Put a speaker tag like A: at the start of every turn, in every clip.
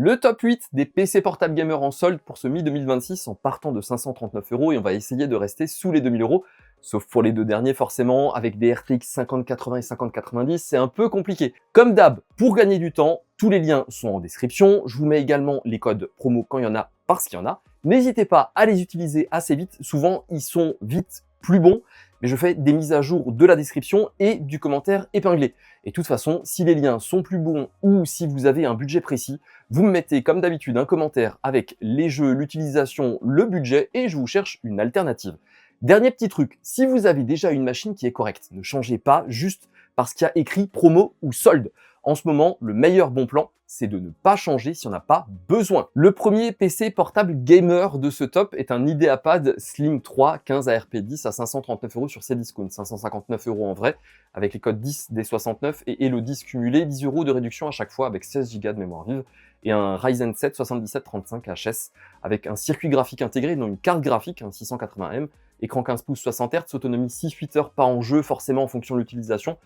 A: Le top 8 des PC portables gamer en solde pour ce mi-2026 en partant de 539 € et on va essayer de rester sous les 2000 €. Sauf pour les deux derniers forcément, avec des RTX 5080 et 5090, c'est un peu compliqué. Comme d'hab, pour gagner du temps, tous les liens sont en description. Je vous mets également les codes promo quand il y en a, parce qu'il y en a. N'hésitez pas à les utiliser assez vite. Souvent, ils sont vite plus bons, mais je fais des mises à jour de la description et du commentaire épinglé. Et de toute façon, si les liens sont plus bons ou si vous avez un budget précis, vous me mettez comme d'habitude un commentaire avec les jeux, l'utilisation, le budget et je vous cherche une alternative. Dernier petit truc, si vous avez déjà une machine qui est correcte, ne changez pas juste parce qu'il y a écrit promo ou solde. En ce moment, le meilleur bon plan, c'est de ne pas changer si on n'a pas besoin. Le premier PC portable gamer de ce top est un IdeaPad Slim 3 15 ARP10 à 539 € sur Cdiscount, 559 € en vrai, avec les codes 10 des 69 et Elo 10 cumulés, 10 € de réduction à chaque fois avec 16 Go de mémoire vive et un Ryzen 7 7735 HS avec un circuit graphique intégré, non une carte graphique, un 680M, écran 15 pouces 60 Hz, autonomie 6-8 heures pas en jeu forcément en fonction de l'utilisation.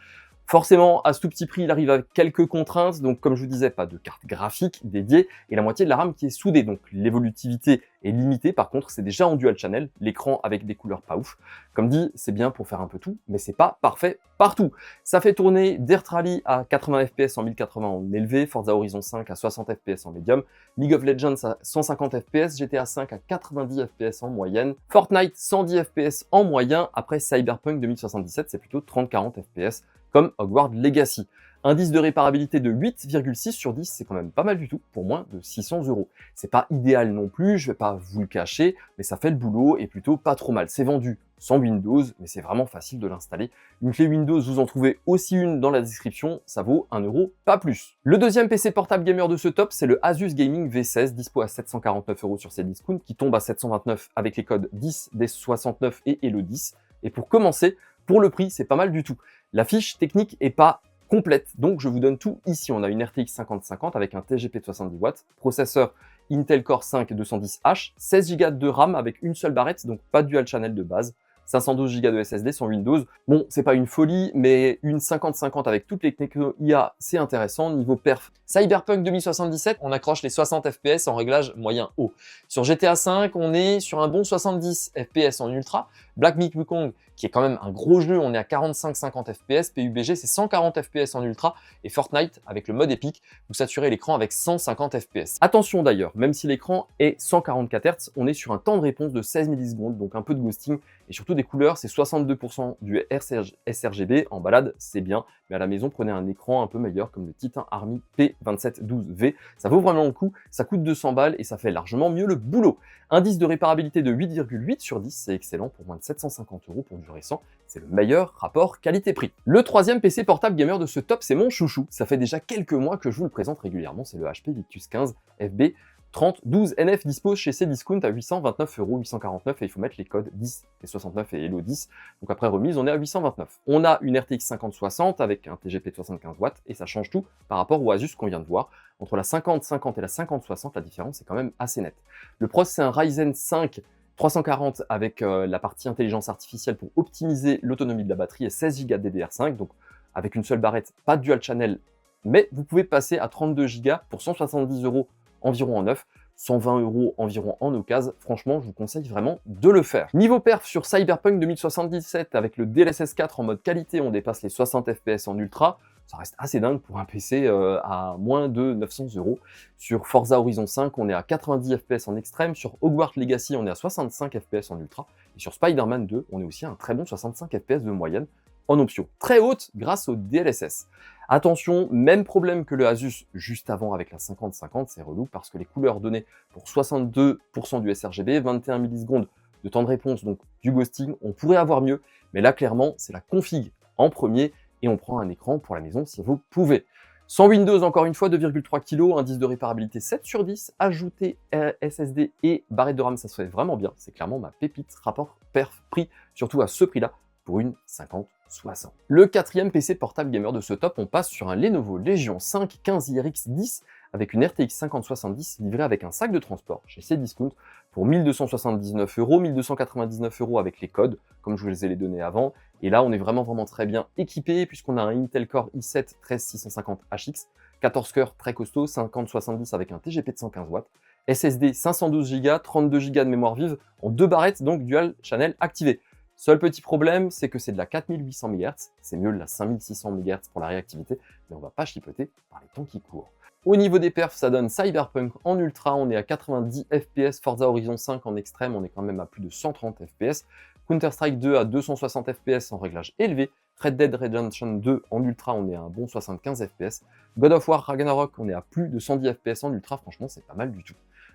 A: Forcément, à ce tout petit prix, il arrive avec quelques contraintes, donc comme je vous disais, pas de carte graphique dédiée, et la moitié de la RAM qui est soudée, donc l'évolutivité est limitée, par contre c'est déjà en dual channel, l'écran avec des couleurs pas ouf. Comme dit, c'est bien pour faire un peu tout, mais c'est pas parfait partout. Ça fait tourner Dirt Rally à 80 FPS en 1080 en élevé, Forza Horizon 5 à 60 FPS en médium, League of Legends à 150 FPS, GTA 5 à 90 FPS en moyenne, Fortnite 110 FPS en moyen, après Cyberpunk 2077 c'est plutôt 30-40 FPS, comme Hogwarts Legacy. Indice de réparabilité de 8,6 sur 10, c'est quand même pas mal du tout, pour moins de 600 €. C'est pas idéal non plus, je vais pas vous le cacher, mais ça fait le boulot et plutôt pas trop mal. C'est vendu sans Windows, mais c'est vraiment facile de l'installer. Une clé Windows, vous en trouvez aussi une dans la description, ça vaut 1 €, pas plus. Le deuxième PC portable gamer de ce top, c'est le Asus Gaming V16, dispo à 749 € sur Cdiscount, qui tombe à 729 avec les codes 10, D69 et Elo 10. Et pour commencer, pour le prix, c'est pas mal du tout. La fiche technique est pas complète, donc je vous donne tout ici. On a une RTX 5050 avec un TGP de 70 watts, processeur Intel Core 5 210H, 16 Go de RAM avec une seule barrette, donc pas de dual channel de base, 512 Go de SSD sans Windows. Bon, c'est pas une folie, mais une 5050 avec toutes les techno IA, c'est intéressant. Niveau perf, Cyberpunk 2077, on accroche les 60 FPS en réglage moyen haut. Sur GTA 5, on est sur un bon 70 FPS en ultra. Black Myth Wukong, qui est quand même un gros jeu, on est à 45-50 FPS. PUBG, c'est 140 FPS en ultra. Et Fortnite, avec le mode épique, vous saturez l'écran avec 150 FPS. Attention d'ailleurs, même si l'écran est 144 Hz, on est sur un temps de réponse de 16 millisecondes, donc un peu de ghosting. Et surtout des couleurs, c'est 62% du sRGB. En balade, c'est bien, mais à la maison, prenez un écran un peu meilleur, comme le Titan Army P2712V. Ça vaut vraiment le coup, ça coûte 200 balles et ça fait largement mieux le boulot. Indice de réparabilité de 8,8 sur 10, c'est excellent pour moins de 750 € pour du récent. C'est le meilleur rapport qualité-prix. Le troisième PC portable gamer de ce top, c'est mon chouchou. Ça fait déjà quelques mois que je vous le présente régulièrement, c'est le HP Victus 15 FB 3012 NF dispo chez Cdiscount à 829 €, 849 et il faut mettre les codes 10 et 69 et Elo 10. Donc après remise, on est à 829. On a une RTX 5060 avec un TGP de 75 watts et ça change tout par rapport au Asus qu'on vient de voir. Entre la 5050 et la 5060, la différence est quand même assez nette. Le pros, c'est un Ryzen 5 340 avec la partie intelligence artificielle pour optimiser l'autonomie de la batterie et 16 Go de DDR5, donc avec une seule barrette, pas de dual channel, mais vous pouvez passer à 32 Go pour 170 € environ en neuf, 120 € environ en occasion. Franchement, je vous conseille vraiment de le faire. Niveau perf sur Cyberpunk 2077 avec le DLSS 4 en mode qualité, on dépasse les 60 FPS en ultra. Ça reste assez dingue pour un PC à moins de 900 €. Sur Forza Horizon 5, on est à 90 FPS en extrême. Sur Hogwarts Legacy, on est à 65 FPS en ultra. Et sur Spider-Man 2, on est aussi à un très bon 65 FPS de moyenne en option. Très haute grâce au DLSS. Attention, même problème que le Asus juste avant avec la 5050, c'est relou parce que les couleurs données pour 62% du sRGB, 21 millisecondes de temps de réponse, donc du ghosting, on pourrait avoir mieux. Mais là, clairement, c'est la config en premier et on prend un écran pour la maison si vous pouvez. Sans Windows, encore une fois, 2,3 kg, indice de réparabilité 7 sur 10, ajouter SSD et barrette de RAM, ça se fait vraiment bien. C'est clairement ma pépite, rapport perf-prix, surtout à ce prix-là, pour une 5060. Le quatrième PC portable gamer de ce top, on passe sur un Lenovo Legion 5 15 10 avec une RTX 5070 livrée avec un sac de transport chez Cdiscount pour 1279 €, 1299 € avec les codes, comme je vous les ai donnés avant. Et là, on est vraiment très bien équipé puisqu'on a un Intel Core i7 13650HX, 14 cœurs très costaud, 5070 avec un TGP de 115 watts, SSD 512 Go, 32 Go de mémoire vive en 2 barrettes, donc dual channel activé. Seul petit problème, c'est que c'est de la 4800 MHz, c'est mieux de la 5600 MHz pour la réactivité, mais on va pas chipoter par les temps qui courent. Au niveau des perfs, ça donne Cyberpunk en ultra, on est à 90 FPS, Forza Horizon 5 en extrême, on est quand même à plus de 130 FPS, Counter-Strike 2 à 260 FPS en réglage élevé, Red Dead Redemption 2 en ultra, on est à un bon 75 FPS, God of War Ragnarok, on est à plus de 110 FPS en ultra, franchement c'est pas mal du tout.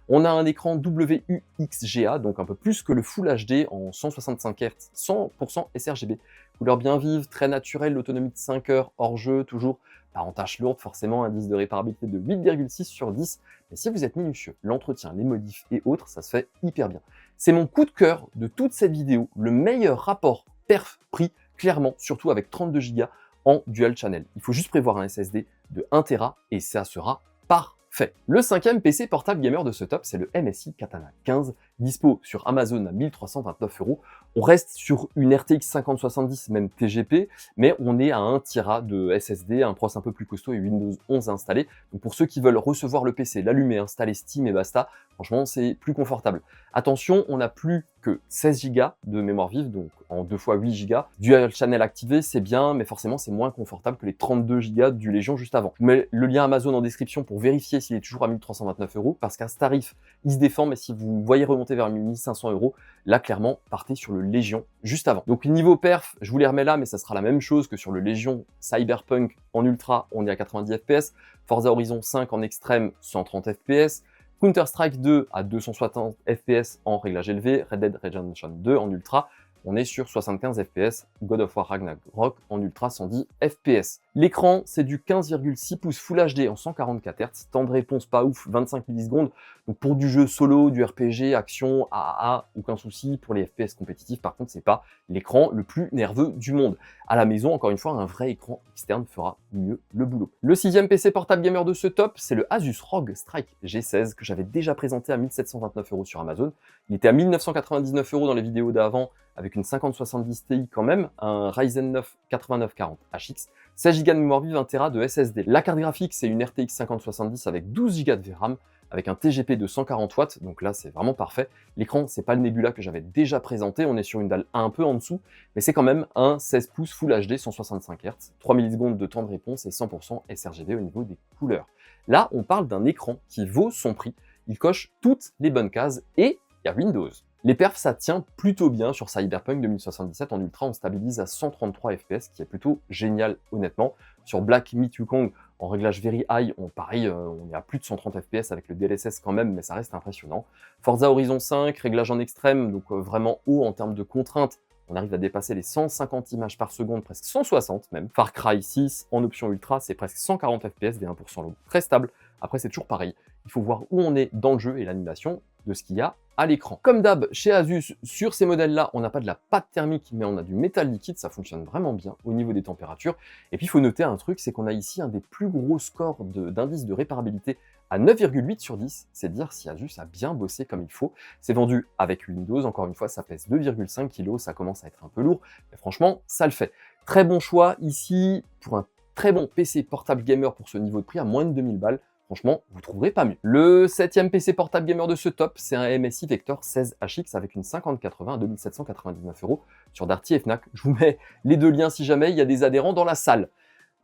A: On a un écran WUXGA, donc un peu plus que le Full HD en 165 Hz, 100% sRGB. Couleur bien vive, très naturelle, l'autonomie de 5 heures, hors jeu, toujours pas en tâche lourde, forcément, indice de réparabilité de 8,6 sur 10. Mais si vous êtes minutieux, l'entretien, les modifs et autres, ça se fait hyper bien. C'est mon coup de cœur de toute cette vidéo, le meilleur rapport perf-prix, clairement, surtout avec 32 Go en dual channel. Il faut juste prévoir un SSD de 1 Tera et ça sera parfait. Le cinquième PC portable gamer de ce top, c'est le MSI Katana 15, dispo sur Amazon à 1329 €. On reste sur une RTX 5070, même TGP, mais on est à 1 Tera de SSD, un pros un peu plus costaud et Windows 11 installé. Donc pour ceux qui veulent recevoir le PC, l'allumer, installer Steam et basta, franchement c'est plus confortable. Attention, on n'a plus que 16 Go de mémoire vive, donc en 2 fois 8 Go. Dual channel activé, c'est bien, mais forcément c'est moins confortable que les 32 Go du Légion juste avant. Je vous mets le lien Amazon en description pour vérifier s'il est toujours à 1329 €, parce qu'à ce tarif, il se défend, mais si vous voyez remonter vers 1500 €, là clairement, partez sur le Légion juste avant. Donc niveau perf, je vous les remets là, mais ça sera la même chose que sur le Légion Cyberpunk en ultra, on est à 90 FPS, Forza Horizon 5 en extrême, 130 FPS, Counter-Strike 2 à 260 FPS en réglage élevé, Red Dead Redemption 2 en ultra, on est sur 75 FPS, God of War Ragnarok en ultra 110 FPS. L'écran, c'est du 15,6 pouces Full HD en 144 Hz, temps de réponse pas ouf, 25 millisecondes. Donc pour du jeu solo, du RPG, action, AAA, aucun souci. Pour les FPS compétitifs, par contre, c'est pas l'écran le plus nerveux du monde. À la maison, encore une fois, un vrai écran externe fera mieux le boulot. Le sixième PC portable gamer de ce top, c'est le Asus ROG Strike G16 que j'avais déjà présenté à 1729 € sur Amazon. Il était à 1999 € dans les vidéos d'avant, avec une 5070 Ti quand même, un Ryzen 9 8940 HX, 16 Go de mémoire vive, 1 Tera de SSD. La carte graphique, c'est une RTX 5070 avec 12 Go de VRAM, avec un TGP de 140 watts, donc là c'est vraiment parfait. L'écran, c'est pas le Nebula que j'avais déjà présenté, on est sur une dalle un peu en dessous, mais c'est quand même un 16 pouces Full HD 165 Hz, 3 millisecondes de temps de réponse et 100% sRGB au niveau des couleurs. Là, on parle d'un écran qui vaut son prix, il coche toutes les bonnes cases et il y a Windows. Les perfs, ça tient plutôt bien sur Cyberpunk 2077 en ultra, on stabilise à 133 FPS, ce qui est plutôt génial honnêtement. Sur Black Myth Wukong, en réglage very high, on est à plus de 130 FPS avec le DLSS quand même, mais ça reste impressionnant. Forza Horizon 5, réglage en extrême, donc vraiment haut en termes de contraintes. On arrive à dépasser les 150 images par seconde, presque 160 même. Far Cry 6, en option ultra, c'est presque 140 FPS, des 1% low. Très stable. Après, c'est toujours pareil. Il faut voir où on est dans le jeu et l'animation de ce qu'il y a à l'écran. Comme d'hab, chez Asus, sur ces modèles-là, on n'a pas de la pâte thermique, mais on a du métal liquide, ça fonctionne vraiment bien au niveau des températures. Et puis, il faut noter un truc, c'est qu'on a ici un des plus gros scores d'indice de réparabilité à 9,8 sur 10, c'est dire si Asus a bien bossé comme il faut. C'est vendu avec Windows, encore une fois, ça pèse 2,5 kg, ça commence à être un peu lourd, mais franchement, ça le fait. Très bon choix ici, pour un très bon PC portable gamer pour ce niveau de prix à moins de 2000 balles. Franchement, vous trouverez pas mieux. Le septième PC portable gamer de ce top, c'est un MSI Vector 16HX avec une 5080 à 2799 € sur Darty et Fnac. Je vous mets les deux liens si jamais il y a des adhérents dans la salle.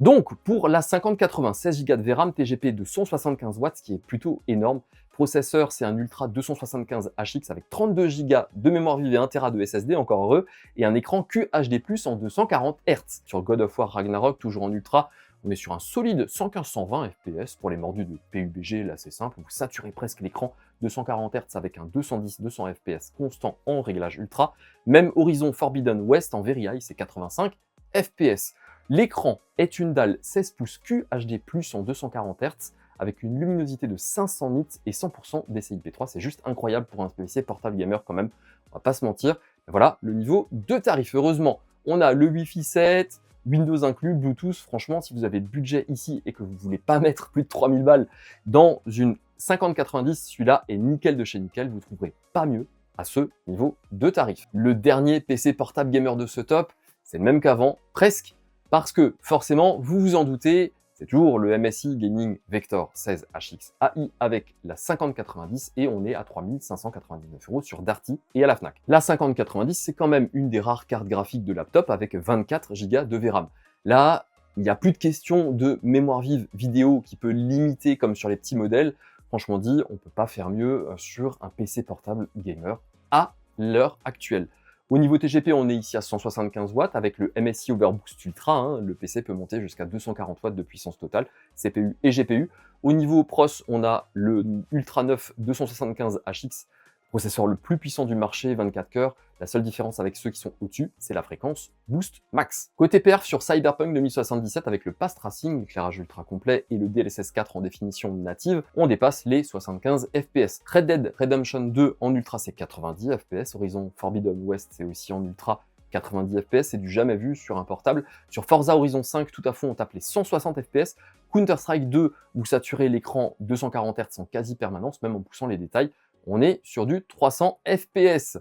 A: Donc, pour la 5080, 16 Go de VRAM, TGP de 175 watts, ce qui est plutôt énorme. Processeur, c'est un Ultra 275 HX avec 32 Go de mémoire vive et 1 Tera de SSD, encore heureux, et un écran QHD+, en 240 Hz. Sur God of War Ragnarok, toujours en Ultra, on est sur un solide 115-120 FPS. Pour les mordus de PUBG, là c'est simple, vous saturez presque l'écran, 240 Hz avec un 210-200 FPS constant en réglage ultra. Même Horizon Forbidden West en Very High, c'est 85 FPS. L'écran est une dalle 16 pouces QHD+, en 240 Hz, avec une luminosité de 500 nits et 100% DCI-P3. C'est juste incroyable pour un PC portable gamer quand même, on va pas se mentir. Mais voilà le niveau de tarif. Heureusement, on a le Wi-Fi 7, Windows inclus, Bluetooth. Franchement, si vous avez le budget ici et que vous voulez pas mettre plus de 3000 balles dans une 5090, celui-là est nickel de chez nickel. Vous trouverez pas mieux à ce niveau de tarif. Le dernier PC portable gamer de ce top, c'est le même qu'avant, presque, parce que forcément, vous vous en doutez, C'est toujours le MSI Gaming Vector 16 HX AI avec la 5090 et on est à 3599 € sur Darty et à la Fnac. La 5090, c'est quand même une des rares cartes graphiques de laptop avec 24 Go de VRAM. Là, il n'y a plus de question de mémoire vive vidéo qui peut limiter comme sur les petits modèles. Franchement dit, on ne peut pas faire mieux sur un PC portable gamer à l'heure actuelle. Au niveau TGP, on est ici à 175 watts avec le MSI Overboost Ultra. Hein, le PC peut monter jusqu'à 240 watts de puissance totale, CPU et GPU. Au niveau pros, on a le Ultra 9 275 HX, processeur le plus puissant du marché, 24 cœurs. La seule différence avec ceux qui sont au-dessus, c'est la fréquence Boost Max. Côté perf sur Cyberpunk 2077 avec le Path Tracing, l'éclairage ultra complet et le DLSS 4 en définition native, on dépasse les 75 FPS. Red Dead Redemption 2 en ultra c'est 90 FPS, Horizon Forbidden West c'est aussi en ultra 90 FPS, c'est du jamais vu sur un portable. Sur Forza Horizon 5, tout à fond, on tape les 160 FPS. Counter-Strike 2, vous saturez l'écran 240 Hz en quasi-permanence, même en poussant les détails, on est sur du 300 FPS.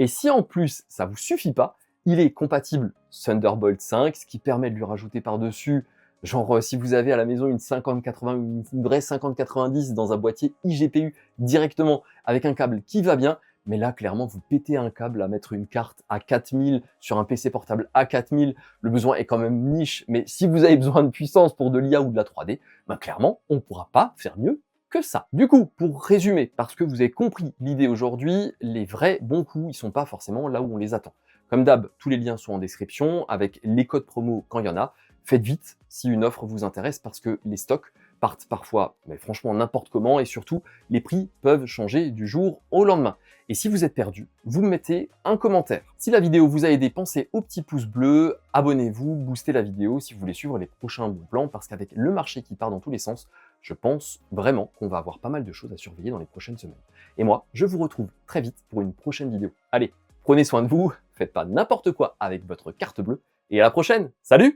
A: Et si en plus, ça vous suffit pas, il est compatible Thunderbolt 5, ce qui permet de lui rajouter par-dessus, genre si vous avez à la maison une 5080 ou une vraie 5090 dans un boîtier iGPU directement avec un câble qui va bien, mais là, clairement, vous pétez un câble à mettre une carte à 4000 sur un PC portable à 4000. Le besoin est quand même niche, mais si vous avez besoin de puissance pour de l'IA ou de la 3D, ben clairement, on ne pourra pas faire mieux que ça. Du coup, pour résumer, parce que vous avez compris l'idée aujourd'hui, les vrais bons coups, ils sont pas forcément là où on les attend. Comme d'hab, tous les liens sont en description, avec les codes promo quand il y en a. Faites vite si une offre vous intéresse, parce que les stocks partent parfois, mais franchement n'importe comment, et surtout, les prix peuvent changer du jour au lendemain. Et si vous êtes perdu, vous me mettez un commentaire. Si la vidéo vous a aidé, pensez au petit pouce bleu, abonnez-vous, boostez la vidéo si vous voulez suivre les prochains bons plans, parce qu'avec le marché qui part dans tous les sens, je pense vraiment qu'on va avoir pas mal de choses à surveiller dans les prochaines semaines. Et moi, je vous retrouve très vite pour une prochaine vidéo. Allez, prenez soin de vous, faites pas n'importe quoi avec votre carte bleue, et à la prochaine. Salut!